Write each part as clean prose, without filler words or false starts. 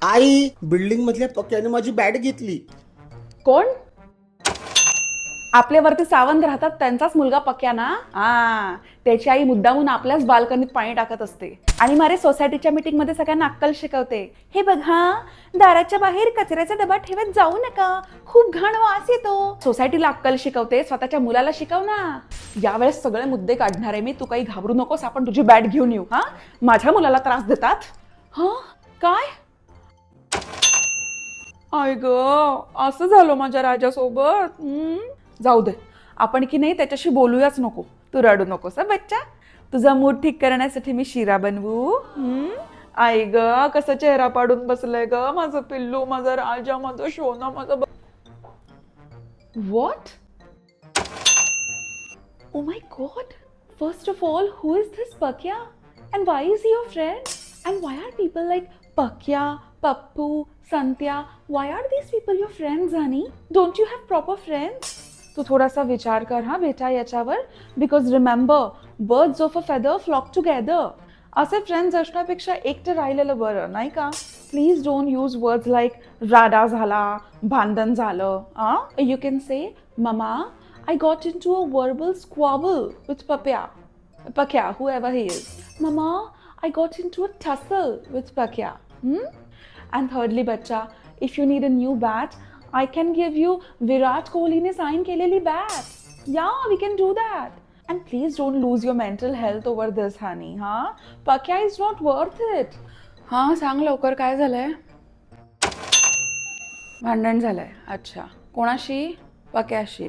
आई, building मधल्या पक्याने माझी bat घेतली. कोण? आपल्यावरती सावंत राहतात त्यांचाच मुलगा पक्या ना? त्याची आई मुद्दामून आपल्याच बाल्कनीत पाणी टाकत असते आणि मारे सोसायटीच्या मीटिंग मध्ये सगळ्यांना अक्कल शिकवते. हे बघ दाराच्या बाहेर कचऱ्याचा डबा ठेवत जाऊ नका, खूप घाण वास येतो. सोसायटीला अक्कल शिकवते, स्वतःच्या मुलाला शिकव ना. यावेळेस सगळे मुद्दे काढणार आहे मी, तू काही घाबरू नकोस. आपण तुझी बॅट घेऊन येऊ. माझ्या मुलाला त्रास देतात. काय? आय ग, असं झालं माझ्या राजासोबत. जाऊ दे, आपण की नाही त्याच्याशी बोलूयाच नको. तू रडू नकोस बच्चा. तुझा मूड ठीक करण्यासाठी मी शिरा बनवू. आई ग, कसा चेहरा पाडून बसलाय ग माझं पिल्लू, माझा राजा, माझा सोना, माझा. What? Oh my God. First of all, who is this Pakya? And why is he your friend? And why are people like Pakya, Pappu, Santya? Why are these people your friends, honey? Don't you have proper friends? तू थोडासा विचार कर बेटा याच्यावर. Because remember, birds of a feather flock together. असे friends असण्यापेक्षा एकटं राहिलेलं बरं, नाही का? Please don't use words like राडा झाला, भांडण झालं. You can say, mama, I got into a verbal squabble with Pakya, whoever he is. Mama, I got into a tussle with Pakya. And thirdly, bachcha, if you need a new bat, I can give you Virat Kohli ne sign keleli bat. Yeah, we can do that. And please don't lose your mental health over this, honey. Pakya is not worth it. सांग लवकर, काय झालंय? भांडण झालंय. अच्छा, कोणाशी? पक्याशी.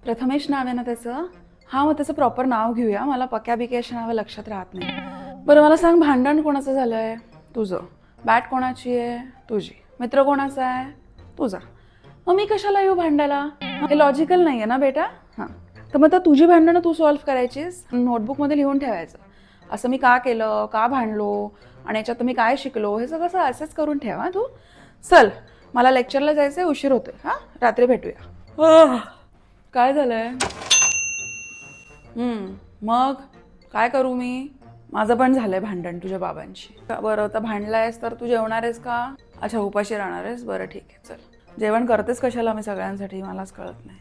प्रथमेश नाव आहे ना त्याचं? मग त्याचं प्रॉपर नाव घेऊया. मला पक्या बिक्याशी नावं लक्षात राहत नाही. बरं, मला सांग, भांडण कोणाचं झालंय? तुझं. बॅट कोणाची आहे? तुझी. मित्र कोणाचा आहे? तुझा. मग मी कशाला येऊ भांडायला? हे लॉजिकल नाही आहे ना बेटा? तर मग तुझी भांडणं तू सॉल्व्ह करायचीस, नोटबुकमध्ये लिहून ठेवायचं. असं मी का केलं, का भांडलो, आणि याच्यात मी काय शिकलो, हे सगळं असेच करून ठेवा तू. चल, मला लेक्चरला जायचंय, उशीर होतोय. रात्री भेटूया. काय झालंय? मग काय करू मी? माझं पण झालंय भांडण तुझ्या बाबांशी. बरं, आता भांडलायस तर तू जेवणार आहेस का? अच्छा, उपाशी राहणार आहेस. बरं ठीक आहे, चल. जेवण करतेस कशाला मी सगळ्यांसाठी, मलाच कळत नाही.